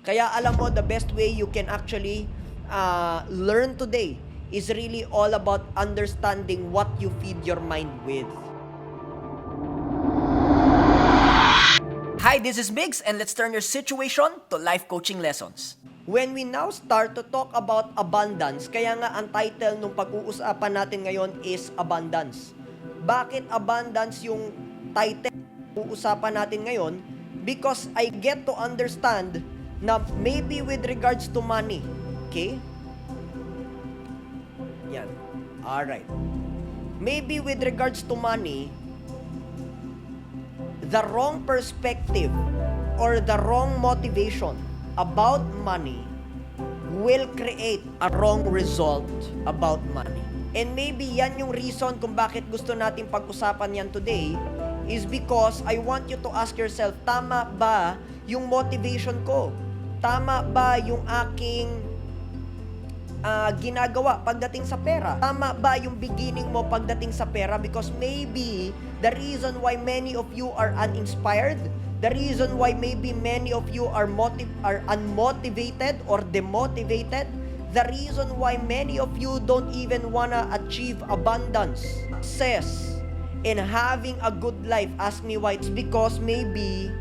Kaya alam mo, the best way you can actually learn today is really all about understanding what you feed your mind with. Hi, this is Biggs, and let's turn your situation to life coaching lessons. When we now start to talk about abundance, kaya nga ang title nung pag-uusapan natin ngayon is abundance. Bakit abundance yung title uusapan natin ngayon? Because I get to understand na maybe with regards to money, okay? Yan. Alright. Maybe with regards to money, the wrong perspective or the wrong motivation about money will create a wrong result about money. And maybe yan yung reason kung bakit gusto natin pag-usapan yan today is because I want you to ask yourself, tama ba yung motivation ko? Tama ba yung aking ginagawa pagdating sa pera? Tama ba yung beginning mo pagdating sa pera? Because maybe the reason why many of you are uninspired, the reason why maybe many of you are unmotivated or demotivated, the reason why many of you don't even wanna achieve abundance, success, and having a good life, ask me why. It's because maybe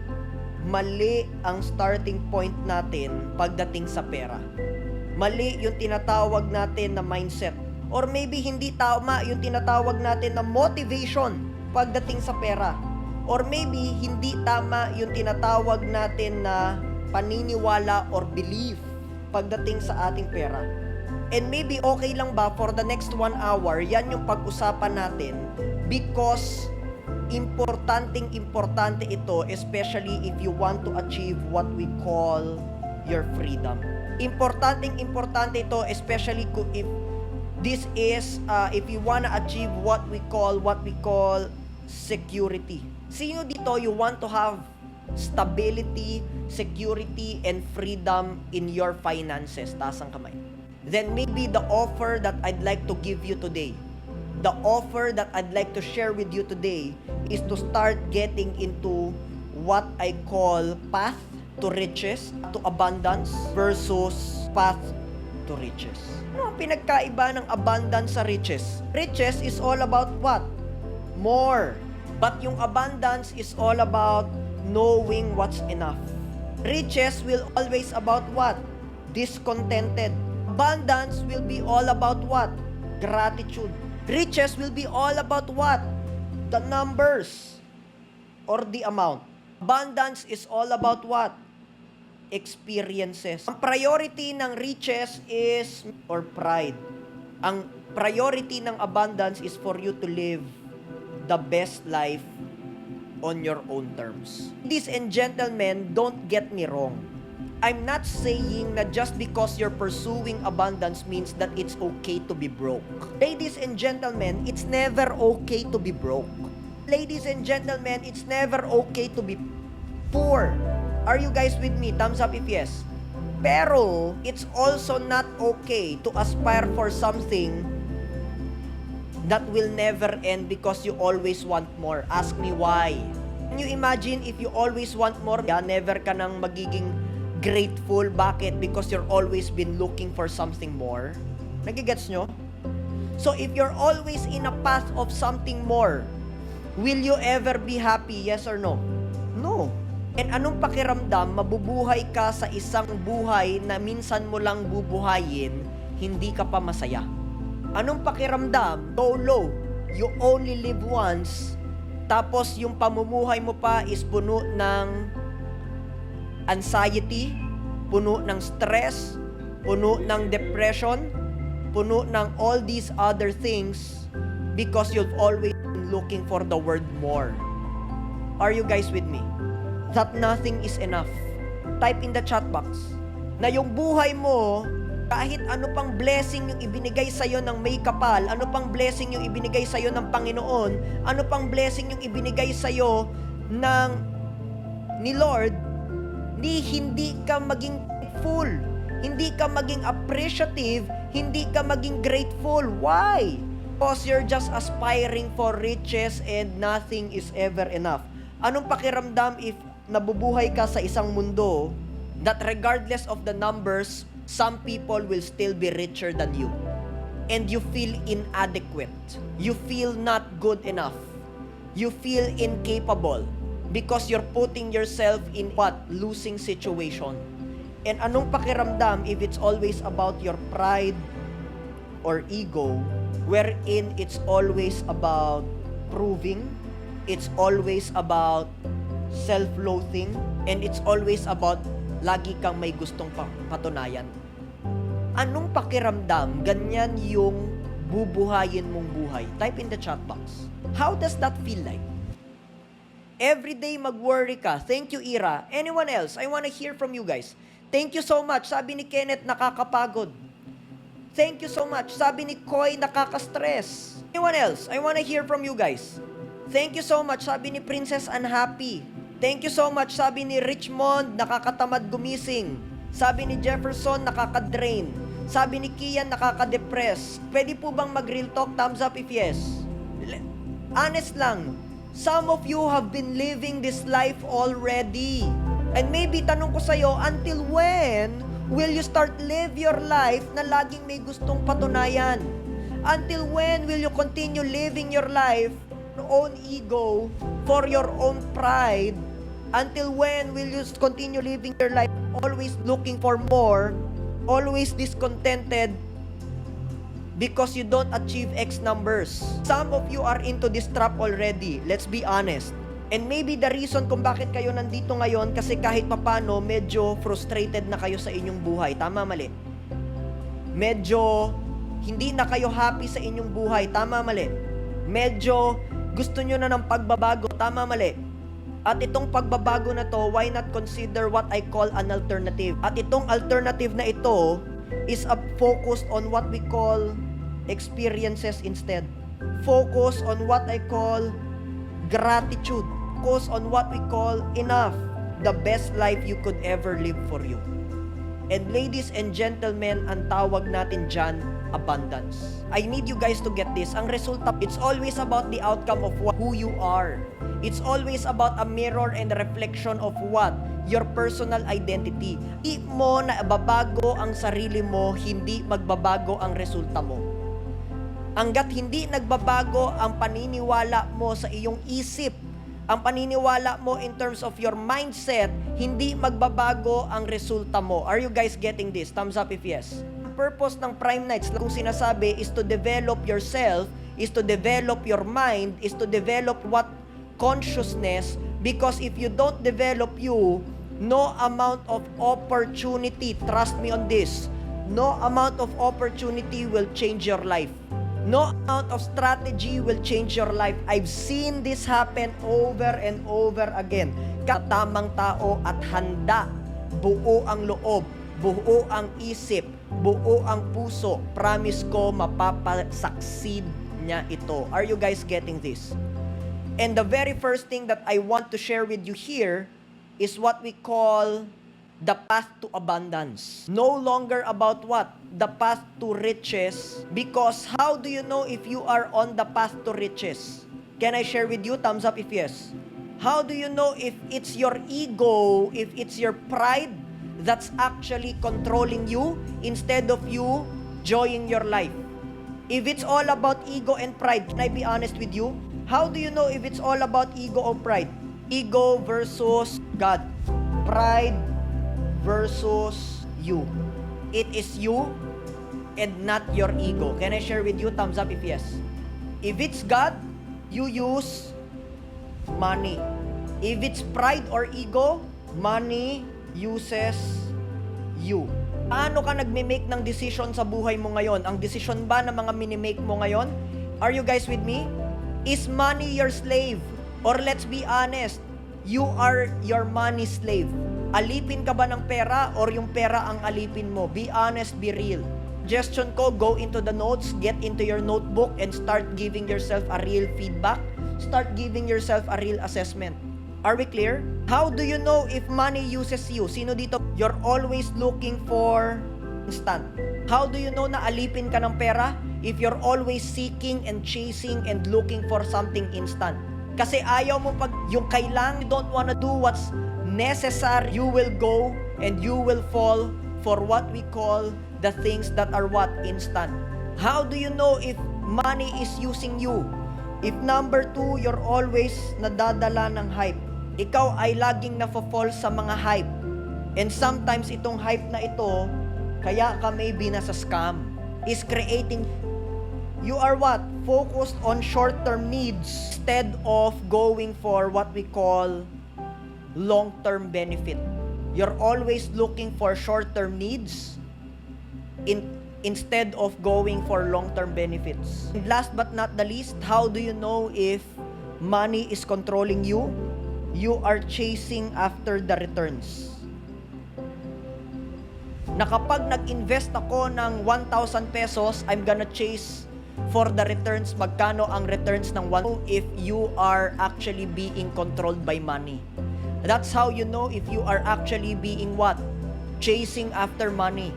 mali ang starting point natin pagdating sa pera. Mali yung tinatawag natin na mindset. Or maybe hindi tama yung tinatawag natin na motivation pagdating sa pera. Or maybe hindi tama yung tinatawag natin na paniniwala or belief pagdating sa ating pera. And maybe okay lang ba for the next 1 hour, yan yung pag-usapan natin because importante ito, especially if you want to achieve what we call your freedom. Importante ito, especially if this is if you wanna achieve what we call security. Sino dito you want to have stability, security, and freedom in your finances? Taas ang kamay. Then maybe the offer that I'd like to give you today, the offer that I'd like to share with you today is to start getting into what I call path to riches, to abundance versus path to riches. Ano ang pinagkaiba ng abundance sa riches? Riches is all about what? More. But yung abundance is all about knowing what's enough. Riches will always about what? Discontented. Abundance will be all about what? Gratitude. Riches will be all about what? The numbers or the amount. Abundance is all about what? Experiences. Ang priority ng riches is or pride. Ang priority ng abundance is for you to live the best life on your own terms. Ladies and gentlemen, don't get me wrong. I'm not saying that just because you're pursuing abundance means that it's okay to be broke. Ladies and gentlemen, it's never okay to be broke. Ladies and gentlemen, it's never okay to be poor. Are you guys with me? Thumbs up if yes. Pero, it's also not okay to aspire for something that will never end because you always want more. Ask me why. Can you imagine if you always want more, never ka nang magiging grateful? Bakit? Because you're always been looking for something more. Nagigets nyo? So if you're always in a path of something more, will you ever be happy? Yes or no? No. And anong pakiramdam, mabubuhay ka sa isang buhay na minsan mo lang bubuhayin, hindi ka pa masaya? Anong pakiramdam? Go low. You only live once, tapos yung pamumuhay mo pa is puno ng anxiety, puno ng stress, puno ng depression, puno ng all these other things because you've always been looking for the word more. Are you guys with me? That nothing is enough. Type in the chat box na yung buhay mo, kahit ano pang blessing yung ibinigay sa'yo ng may kapal, ano pang blessing yung ibinigay sa'yo ng Panginoon, ano pang blessing yung ibinigay sa'yo ni Lord, hindi ka maging full, hindi ka maging appreciative, hindi ka maging grateful. Why? Because you're just aspiring for riches and nothing is ever enough. Anong pakiramdam if nabubuhay ka sa isang mundo that regardless of the numbers, some people will still be richer than you. And you feel inadequate. You feel not good enough. You feel incapable because you're putting yourself in what? Losing situation. And anong pakiramdam if it's always about your pride or ego, wherein it's always about proving, it's always about self-loathing, and it's always about lagi kang may gustong patunayan. Anong pakiramdam? Ganyan yung bubuhayin mong buhay. Type in the chat box. How does that feel like? Every day mag-worry ka. Thank you, Ira. Anyone else? I wanna hear from you guys. Thank you so much. Sabi ni Kenneth, nakakapagod. Thank you so much. Sabi ni Koy, nakaka-stress. Anyone else? I wanna hear from you guys. Thank you so much. Sabi ni Princess, unhappy. Thank you so much. Sabi ni Richmond, nakakatamad gumising. Sabi ni Jefferson, nakaka-drain. Sabi ni Kian, nakaka-depress. Pwede po bang mag-real talk? Thumbs up if yes. Honest lang. Some of you have been living this life already. And maybe tanong ko sa'yo, until when will you start live your life na laging may gustong patunayan? Until when will you continue living your life for your own ego, for your own pride? Until when will you continue living your life always looking for more, always discontented because you don't achieve X numbers? Some of you are into this trap already. Let's be honest. And maybe the reason kung bakit kayo nandito ngayon kasi kahit papano medyo frustrated na kayo sa inyong buhay. Tama, mali? Medyo hindi na kayo happy sa inyong buhay. Tama, mali? Medyo gusto nyo na ng pagbabago. Tama, mali? At itong pagbabago na to, why not consider what I call an alternative? At itong alternative na ito is focused on what we call experiences instead. Focus on what I call gratitude. Focus on what we call enough. The best life you could ever live for you. And ladies and gentlemen, ang tawag natin dyan, abundance. I need you guys to get this. Ang resulta, it's always about the outcome of who you are. It's always about a mirror and a reflection of what? Your personal identity. Hindi mo na babago ang sarili mo, hindi magbabago ang resulta mo. Hanggat hindi nagbabago ang paniniwala mo sa iyong isip, ang paniniwala mo in terms of your mindset, hindi magbabago ang resulta mo. Are you guys getting this? Thumbs up if yes. Ang purpose ng Prime Nights, kung sinasabi, is to develop yourself, is to develop your mind, is to develop what consciousness, because if you don't develop you, no amount of opportunity, trust me on this, no amount of opportunity will change your life. No amount of strategy will change your life. I've seen this happen over and over again. Katamang tao at handa, buo ang loob, buo ang isip, buo ang puso, promise ko mapapasucceed niya ito. Are you guys getting this? And the very first thing that I want to share with you here is what we call the path to abundance. No longer about what? The path to riches. Because how do you know if you are on the path to riches? Can I share with you? Thumbs up if yes. How do you know if it's your ego, if it's your pride that's actually controlling you instead of you enjoying your life? If it's all about ego and pride, can I be honest with you? How do you know if it's all about ego or pride? Ego versus God. Pride versus you. It is you and not your ego. Can I share with you? Thumbs up if yes. If it's God, you use money. If it's pride or ego, money uses you. Paano ka nagme-make ng decision sa buhay mo ngayon? Ang decision ba na mga minimake mo ngayon? Are you guys with me? Is money your slave? Or let's be honest, you are your money slave. Alipin ka ba ng pera or yung pera ang alipin mo? Be honest, be real. Suggestion ko, go into the notes, get into your notebook, and start giving yourself a real feedback. Start giving yourself a real assessment. Are we clear? How do you know if money uses you? Sino dito? You're always looking for instant. How do you know na alipin ka ng pera? If you're always seeking and chasing and looking for something instant. Kasi ayaw mo pag yung kailangan, you don't wanna do what's necessary, you will go and you will fall for what we call the things that are what? Instant. How do you know if money is using you? If number 2, you're always nadadala ng hype. Ikaw ay laging nafo-fall sa mga hype. And sometimes itong hype na ito, kaya ka maybe nasa scam, is creating. You are what? Focused on short-term needs instead of going for what we call long-term benefit. You're always looking for short-term needs instead of going for long-term benefits. And last but not the least, how do you know if money is controlling you? You are chasing after the returns. Na kapag nag-invest ako ng 1,000 pesos, I'm gonna chase for the returns. Magkano ang returns ng 1,000 if you are actually being controlled by money. That's how you know if you are actually being what? Chasing after money.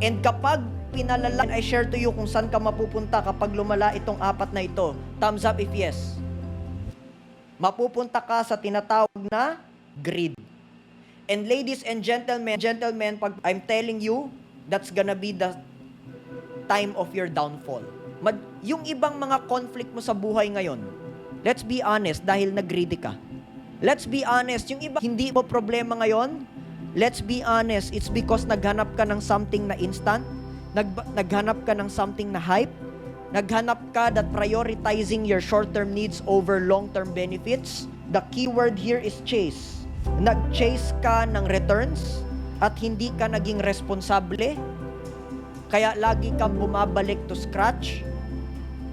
And kapag pinalala, I share to you kung saan ka mapupunta kapag lumala itong 4 na ito. Thumbs up if yes. Mapupunta ka sa tinatawag na greed. And ladies and gentlemen, pag I'm telling you, that's gonna be the time of your downfall. Yung ibang mga conflict mo sa buhay ngayon, let's be honest, dahil nag-greedy ka. Let's be honest, yung iba hindi mo problema ngayon, let's be honest, it's because naghanap ka ng something na instant, naghanap ka ng something na hype, naghanap ka that prioritizing your short-term needs over long-term benefits. The key word here is chase. Nag-chase ka ng returns at hindi ka naging responsable, kaya lagi kang bumabalik to scratch.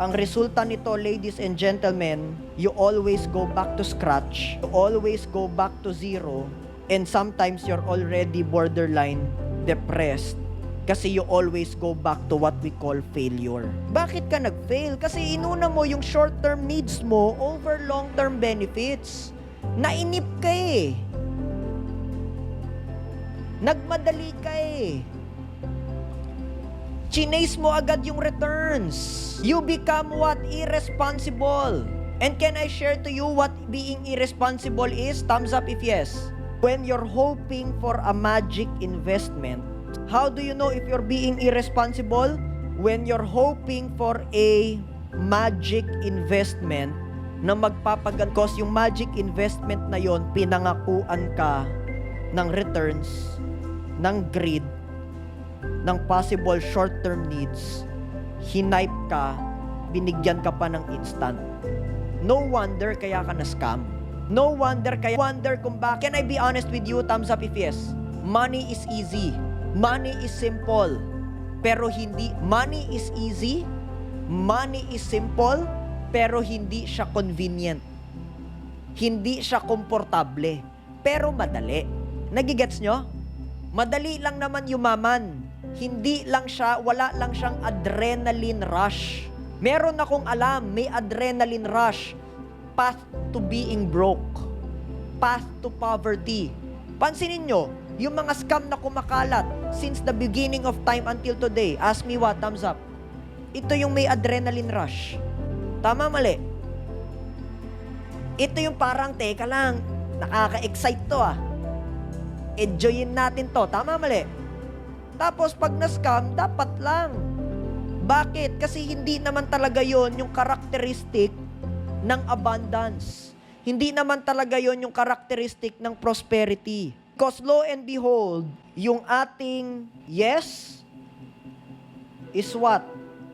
Ang resulta nito, ladies and gentlemen, you always go back to scratch, you always go back to zero, and sometimes you're already borderline depressed kasi you always go back to what we call failure. Bakit ka nag-fail? Kasi inuna mo yung short-term needs mo over long-term benefits. Nainip ka eh. Nagmadali ka eh. Chinase mo agad yung returns. You become what? Irresponsible. And can I share to you what being irresponsible is? Thumbs up if yes. When you're hoping for a magic investment, how do you know if you're being irresponsible? When you're hoping for a magic investment na magpapagan, cause yung magic investment na yon, pinangakuan ka ng returns, ng greed, ng possible short-term needs, hinipe ka, binigyan ka pa ng instant. No wonder kaya ka na-scam. No wonder kung bakit. Can I be honest with you? Thumbs up if yes. Money is easy. Money is simple. Pero hindi. Money is easy. Money is simple. Pero hindi siya convenient. Hindi siya komportable. Pero madali. Nagigets nyo? Madali lang naman yumaman. Hindi lang siya, wala lang siyang adrenaline rush. Meron akong alam, may adrenaline rush. Path to being broke. Path to poverty. Pansinin nyo, yung mga scam na kumakalat since the beginning of time until today, ask me what, thumbs up. Ito yung may adrenaline rush. Tama, mali? Ito yung parang, teka lang, nakaka-excite to ah. Enjoyin natin to. Tama, mali? Tapos pag na-scam, dapat lang. Bakit? Kasi hindi naman talaga yon yung characteristic ng abundance. Hindi naman talaga yon yung characteristic ng prosperity. Because lo and behold, yung ating yes is what?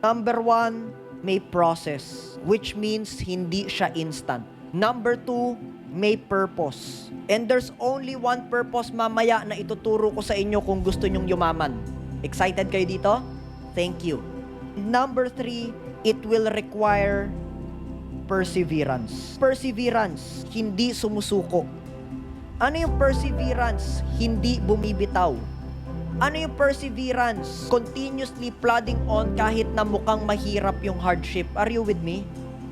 Number 1, may process. Which means hindi siya instant. Number 2, may purpose. And there's only one purpose mamaya na ituturo ko sa inyo kung gusto nyong yumaman. Excited kayo dito? Thank you. Number 3, it will require perseverance. Perseverance, hindi sumusuko. Ano yung perseverance? Hindi bumibitaw. Ano yung perseverance? Continuously plodding on kahit na mukhang mahirap yung hardship. Are you with me?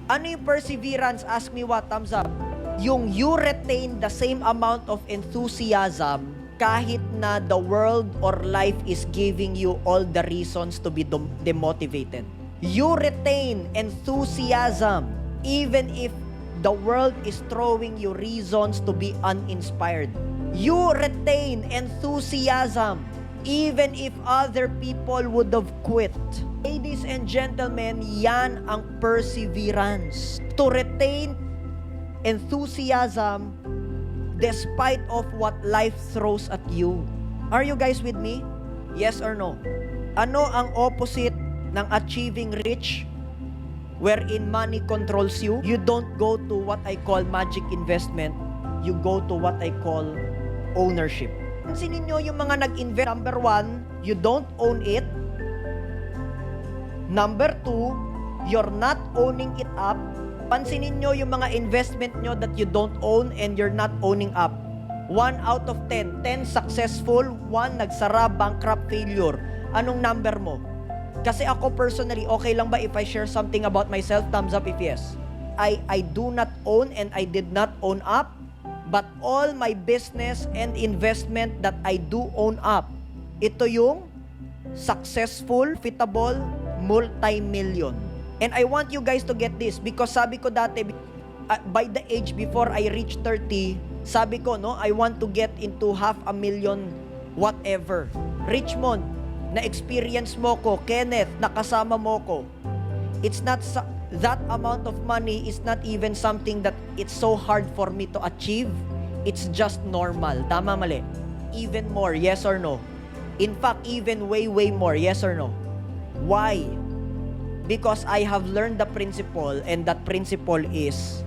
Ano yung perseverance? Ask me what, thumbs up. Yung you retain the same amount of enthusiasm kahit na the world or life is giving you all the reasons to be demotivated. You retain enthusiasm even if the world is throwing you reasons to be uninspired. You retain enthusiasm even if other people would have quit. Ladies and gentlemen, yan ang perseverance. To retain enthusiasm despite of what life throws at you. Are you guys with me? Yes or no? Ano ang opposite ng achieving rich? Wherein money controls you. You don't go to what I call magic investment. You go to what I call ownership. Pansinin nyo yung mga nag-invest. Number 1, you don't own it. Number 2, you're not owning it up. Pansinin nyo yung mga investment nyo that you don't own and you're not owning up. 1 out of 10. 10 successful, 1 nagsara, bankrupt, failure. Anong number mo? Kasi ako personally, okay lang ba if I share something about myself? Thumbs up if yes. I do not own and I did not own up. But all my business and investment that I do own up, ito yung successful, profitable, multi-million. And I want you guys to get this because sabi ko dati, by the age before I reach 30, sabi ko, no, I want to get into 500,000 whatever. Richmond, na-experience mo ko. Kenneth, nakasama mo ko. It's not that amount of money is not even something that it's so hard for me to achieve. It's just normal. Tama, mali? Even more, yes or no? In fact, even way more, yes or no? Why? Because I have learned the principle, and that principle is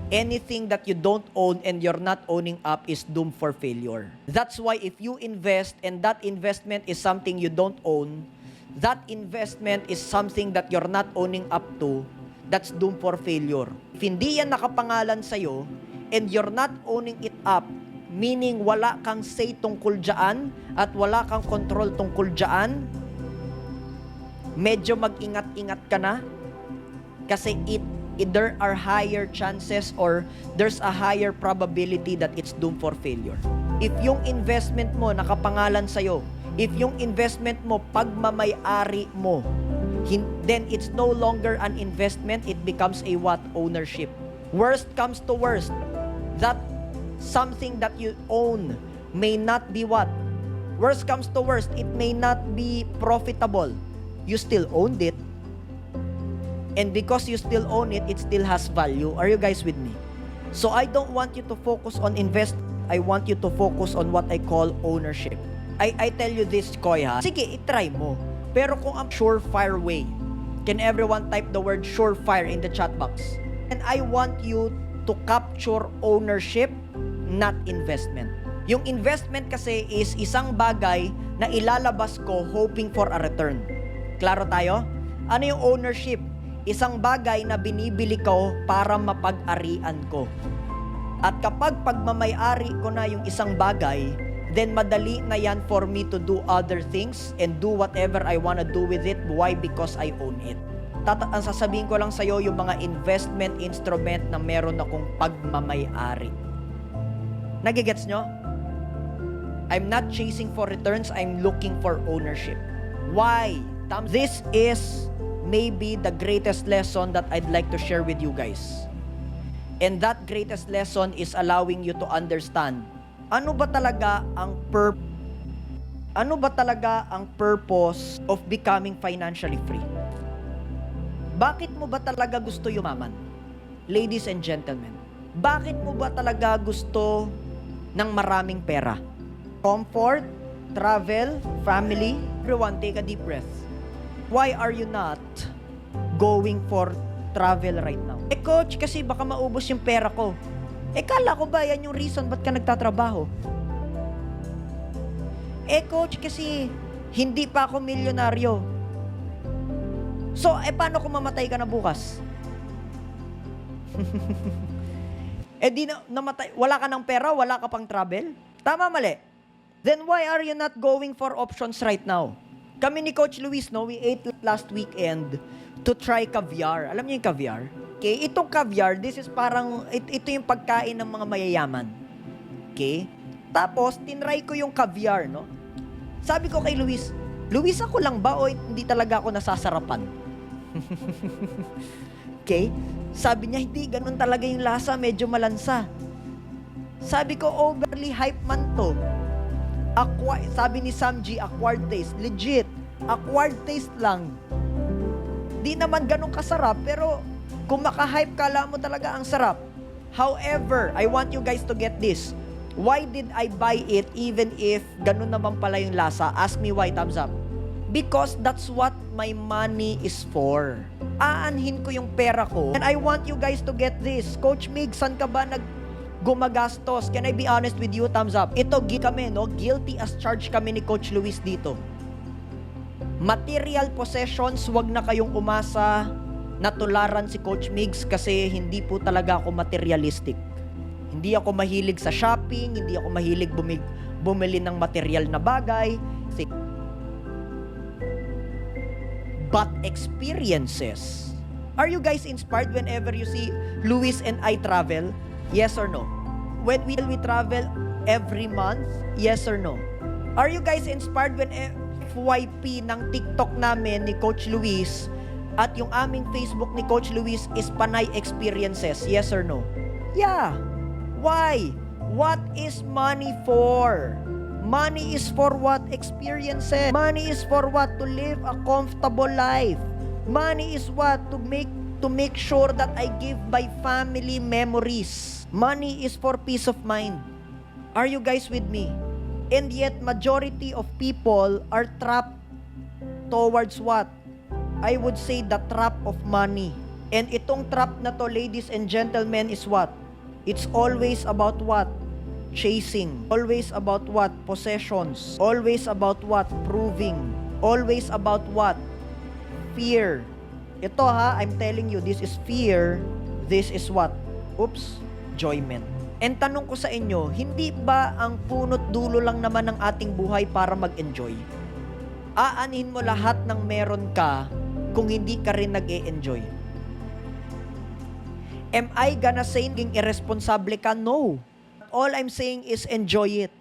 anything that you don't own and you're not owning up is doomed for failure. That's why if you invest and that investment is something you don't own, that investment is something that you're not owning up to, that's doomed for failure. If hindi yan nakapangalan sa'yo, and you're not owning it up, meaning wala kang say tungkol dyan, at wala kang control tungkol dyan, medyo mag-ingat-ingat ka na, kasi there are higher chances or there's a higher probability that it's doomed for failure. If yung investment mo nakapangalan sa'yo, if yung investment mo pagmamay-ari mo, then it's no longer an investment, it becomes a what? Ownership. Worst comes to worst, that something that you own may not be what? Worst comes to worst, it may not be profitable. You still owned it. And because you still own it, it still has value. Are you guys with me? So I don't want you to focus on invest. I want you to focus on what I call ownership. I tell you this, Koy, ha? Sige, itry mo. Pero kung ang surefire way, can everyone type the word surefire in the chat box? And I want you to capture ownership, not investment. Yung investment kasi is isang bagay na ilalabas ko hoping for a return. Klaro tayo? Ano yung ownership? Isang bagay na binibili ko para mapag-arian ko. At kapag pagmamay-ari ko na yung isang bagay, then madali na yan for me to do other things and do whatever I wanna do with it. Why? Because I own it. Ang sasabihin ko lang sa'yo yung mga investment instrument na meron akong pagmamay-ari. Nagigets nyo? I'm not chasing for returns, I'm looking for ownership. Why? This is maybe the greatest lesson that I'd like to share with you guys. And that greatest lesson is allowing you to understand ano ba talaga ang purpose of becoming financially free? Bakit mo ba talaga gusto yumaman? Ladies and gentlemen, bakit mo ba talaga gusto ng maraming pera? Comfort, travel, family. Everyone, take a deep breath. Why are you not going for travel right now? Coach, kasi baka maubos yung pera ko. Kala ko ba yan yung reason ba't ka nagtatrabaho? Coach, kasi hindi pa ako milyonaryo. So, paano kung mamatay ka na bukas? Di namatay, wala ka ng pera, wala ka pang travel? Tama, mali? Then why are you not going for options right now? Kami ni Coach Luis, no, we ate last weekend to try caviar. Alam niyo yung caviar? Okay, itong caviar, this is parang, ito yung pagkain ng mga mayayaman. Okay? Tapos, tinry ko yung caviar, no? Sabi ko kay Luis, Luis, ako lang ba o hindi talaga ako nasasarapan? Okay? Sabi niya, hindi, ganun talaga yung lasa, medyo malansa. Sabi ko, overly hype man to. Sabi ni Sam G, acquired taste. Legit, acquired taste lang. Di naman ganun kasarap, pero kung maka-hype, kala mo talaga ang sarap. However, I want you guys to get this. Why did I buy it even if ganun naman pala yung lasa? Ask me why, thumbs up. Because that's what my money is for. Aanhin ko yung pera ko. And I want you guys to get this. Coach Mig, saan ka ba gumagastos? Can I be honest with you? Thumbs up. Ito, kami, no? Guilty as charged kami ni Coach Luis dito. Material possessions, wag na kayong umasa na tularan si Coach Migs kasi hindi po talaga ako materialistic. Hindi ako mahilig sa shopping, hindi ako mahilig bumili ng material na bagay. But experiences. Are you guys inspired whenever you see Luis and I travel? Yes or no? When we travel every month? Yes or no? Are you guys inspired when FYP ng TikTok namin ni Coach Luis at yung aming Facebook ni Coach Luis is Panay Experiences? Yes or no? Yeah. Why? What is money for? Money is for what? Experiences. Money is for what? To live a comfortable life. Money is what? To make sure that I give my family memories. Money is for peace of mind. Are you guys with me? And yet, majority of people are trapped towards what? I would say the trap of money. And itong trap na to, ladies and gentlemen, is what? It's always about what? Chasing. Always about what? Possessions. Always about what? Proving. Always about what? Fear. Ito I'm telling you, this is fear. This is what? Oops, enjoyment. And tanong ko sa inyo, hindi ba ang punot dulo lang naman ng ating buhay para mag-enjoy? Aanhin mo lahat ng meron ka kung hindi ka rin nag-e-enjoy. Am I gonna say naging irresponsible ka? No. All I'm saying is enjoy it.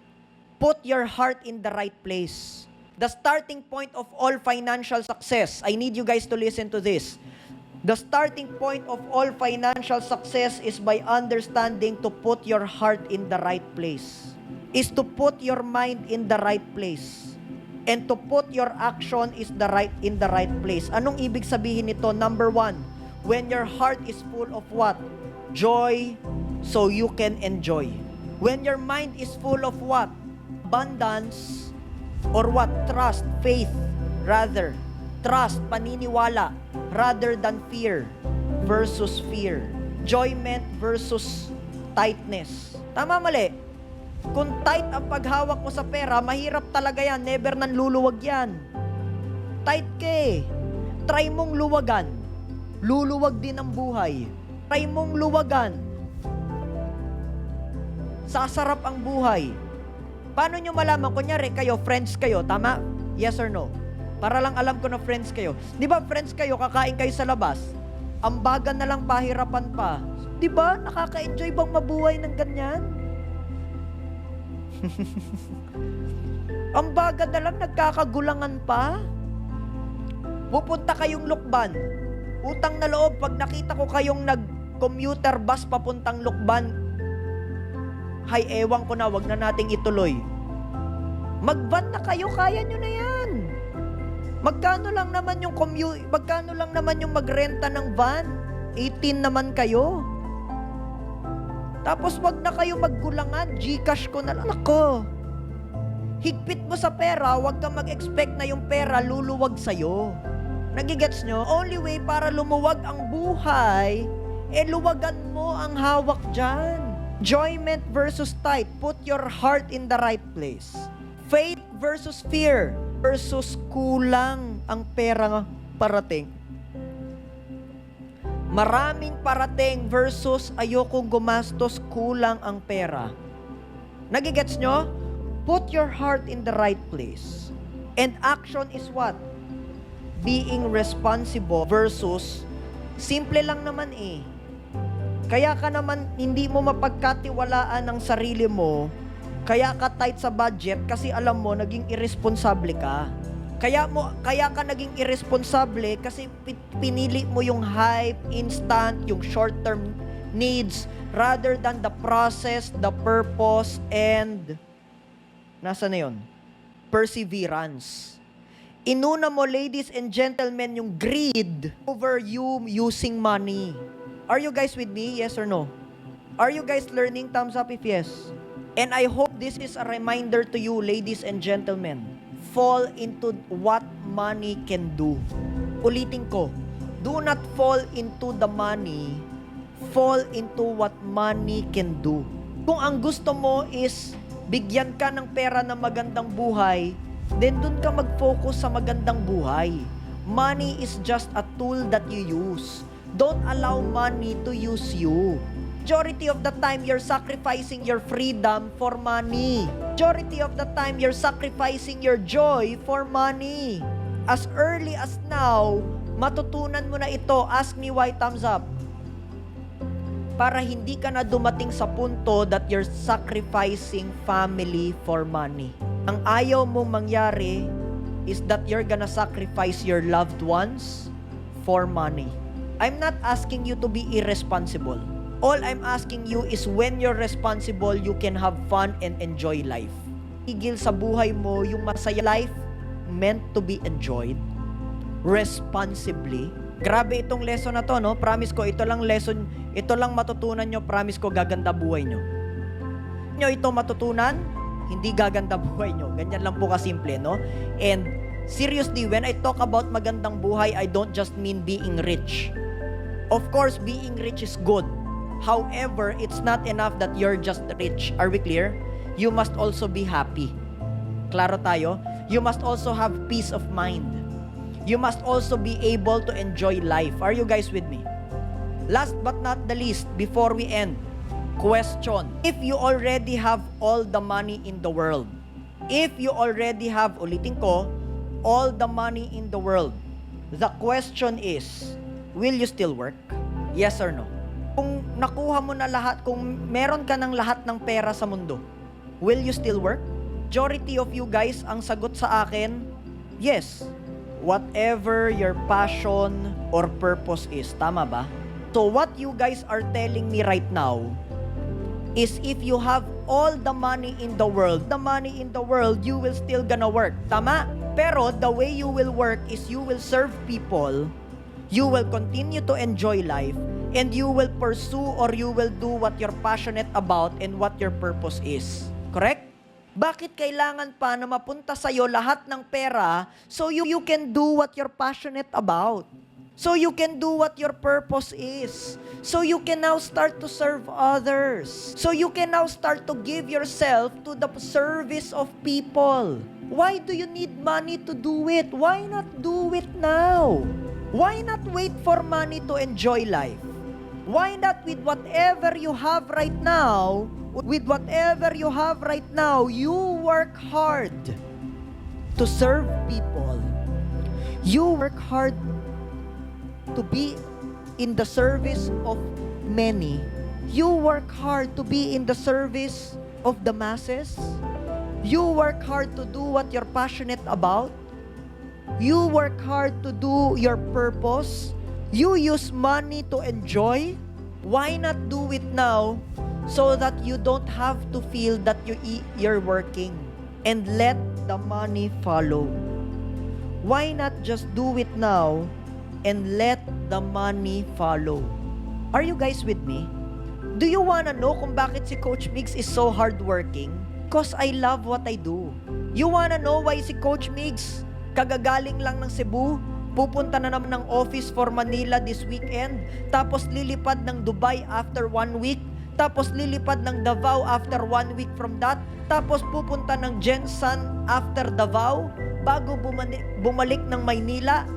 Put your heart in the right place. The starting point of all financial success, I need you guys to listen to this. The starting point of all financial success is by understanding to put your heart in the right place. Is to put your mind in the right place. And to put your action in the right place. Anong ibig sabihin nito? Number 1, when your heart is full of what? Joy, so you can enjoy. When your mind is full of what? Abundance, or what? Trust, faith, rather. Trust, paniniwala, rather than fear versus fear. Enjoyment versus tightness. Tama, mali? Kung tight ang paghawak mo sa pera, mahirap talaga yan. Never nang luluwag yan. Tight ka eh. Try mong luwagan. Luluwag din ang buhay. Try mong luwagan. Sasarap ang buhay. Paano nyo malaman? Kunyari, kayo, friends kayo, tama? Yes or no? Para lang alam ko na friends kayo. Di ba friends kayo, kakain kayo sa labas? Ambagan na lang, pahirapan pa. Di ba? Nakaka-enjoy bang mabuhay ng ganyan? Ambagan na lang, nagkakagulangan pa? Pupunta kayong Lukban. Utang na loob, pag nakita ko kayong nag-commuter bus papuntang Lukban, hay, ewan ko na, wag na nating ituloy. Mag-van na kayo, kaya nyo na yan. Magkano lang naman yung magrenta ng van? 18 naman kayo. Tapos wag na kayo maggulangan, GCash ko na lang. Ako, higpit mo sa pera, wag kang mag-expect na yung pera luluwag sa'yo. Nagigets nyo? Only way para lumuwag ang buhay, luwagan mo ang hawak dyan. Enjoyment versus tight. Put your heart in the right place. Faith versus fear versus kulang ang pera parating. Maraming parating versus ayokong gumastos, kulang ang pera. Nagigets nyo? Put your heart in the right place. And action is what? Being responsible versus simple lang naman eh. Kaya ka naman hindi mo mapagkatiwalaan ang sarili mo, kaya ka tight sa budget kasi alam mo naging irresponsible ka. Kaya ka naging irresponsible kasi pinili mo yung hype, instant, yung short-term needs rather than the process, the purpose, and nasa na yun? Perseverance. Inuna mo, ladies and gentlemen, yung greed over you using money. Are you guys with me? Yes or no? Are you guys learning? Thumbs up if yes. And I hope this is a reminder to you, ladies and gentlemen. Fall into what money can do. Ulitin ko, do not fall into the money, fall into what money can do. Kung ang gusto mo is bigyan ka ng pera na magandang buhay, then dun ka mag-focus sa magandang buhay. Money is just a tool that you use. Don't allow money to use you. Majority of the time, you're sacrificing your freedom for money. Majority of the time, you're sacrificing your joy for money. As early as now, matutunan mo na ito. Ask me why, thumbs up. Para hindi ka na dumating sa punto that you're sacrificing family for money. Ang ayaw mong mangyari is that you're gonna sacrifice your loved ones for money. I'm not asking you to be irresponsible. All I'm asking you is when you're responsible, you can have fun and enjoy life. Tigil sa buhay mo yung masaya life meant to be enjoyed responsibly. Grabe itong lesson na to, no? Promise ko, ito lang lesson, ito lang matutunan nyo, promise ko, gaganda buhay nyo. Nyo ito matutunan, hindi gaganda buhay nyo. Ganyan lang po kasimple, no? And seriously, when I talk about magandang buhay, I don't just mean being rich. Of course, being rich is good. However, it's not enough that you're just rich. Are we clear? You must also be happy. Klaro tayo? You must also have peace of mind. You must also be able to enjoy life. Are you guys with me? Last but not the least, before we end, question. If you already have all the money in the world, if you already have, ulitin ko, all the money in the world, the question is, will you still work? Yes or no? Kung nakuha mo na lahat, kung meron ka ng lahat ng pera sa mundo, will you still work? Majority of you guys, ang sagot sa akin, yes. Whatever your passion or purpose is. Tama ba? So what you guys are telling me right now is if you have all the money in the world, you will still gonna work. Tama? Pero the way you will work is you will serve people, you will continue to enjoy life, and you will pursue or you will do what you're passionate about and what your purpose is. Correct? Bakit kailangan pa na mapunta sa'yo lahat ng pera so you can do what you're passionate about? So you can do what your purpose is. So you can now start to serve others. So you can now start to give yourself to the service of people. Why do you need money to do it? Why not do it now? Why not wait for money to enjoy life? Why not with whatever you have right now, you work hard to serve people. You work hard to be in the service of many. You work hard to be in the service of the masses. You work hard to do what you're passionate about. You work hard to do your purpose. You use money to enjoy. Why not do it now so that you don't have to feel that you're working and let the money follow? Why not just do it now and let the money follow? Are you guys with me? Do you wanna know kung bakit si Coach Migs is so hardworking? Because I love what I do. You wanna know why si Coach Migs kagagaling lang ng Cebu, pupunta na naman ng office for Manila this weekend, tapos lilipad ng Dubai after 1 week, tapos lilipad ng Davao after 1 week from that, tapos pupunta ng Jensan after Davao, bago bumalik ng Maynila.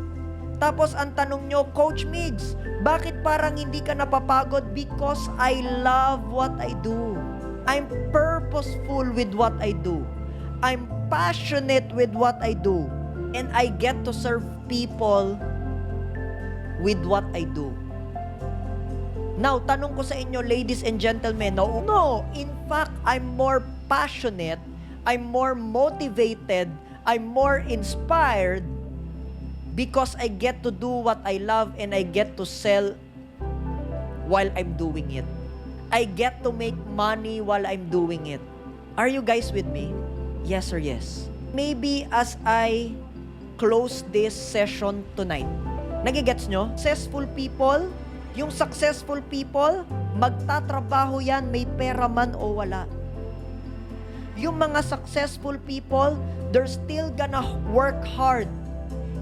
Tapos ang tanong nyo, Coach Migs, bakit parang hindi ka napapagod? Because I love what I do. I'm purposeful with what I do. I'm passionate with what I do. And I get to serve people with what I do. Now, tanong ko sa inyo, ladies and gentlemen, no, in fact, I'm more passionate, I'm more motivated, I'm more inspired because I get to do what I love and I get to while I'm doing it. I get to make money while I'm doing it. Are you guys with me? Yes or yes? Maybe as I close this session tonight, nagigets nyo? Yung successful people, magtatrabaho yan, may pera man o wala. Yung mga successful people, they're still gonna work hard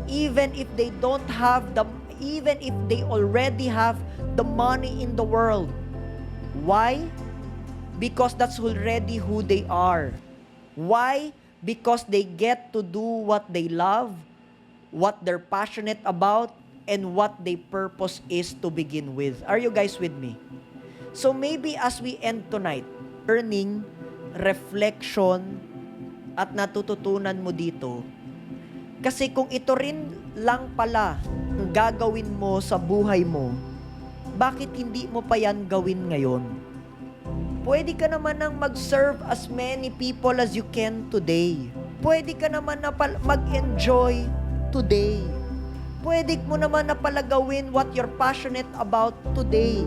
even if they already have the money in the world. Why? Because that's already who they are. Why? Because they get to do what they love, what they're passionate about, and what their purpose is to begin with. Are you guys with me? So maybe as we end tonight, learning, reflection, at natututunan mo dito, kasi kung ito rin lang pala ang gagawin mo sa buhay mo, bakit hindi mo pa yan gawin ngayon? Pwede ka naman nang mag-serve as many people as you can today. Pwede ka naman na mag-enjoy today. Pwede mo naman na pala gawin what you're passionate about today.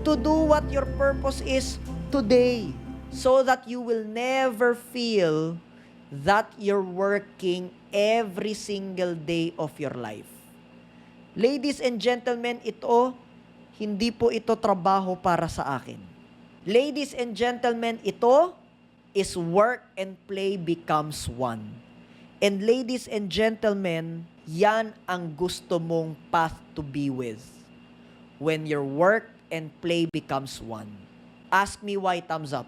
To do what your purpose is today. So that you will never feel that you're working every single day of your life. Ladies and gentlemen, hindi po ito trabaho para sa akin. Ladies and gentlemen, ito is work and play becomes one. And ladies and gentlemen, yan ang gusto mong path to be with. When your work and play becomes one. Ask me why thumbs up.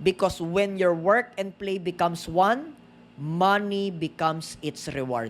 Because when your work and play becomes one, money becomes its reward.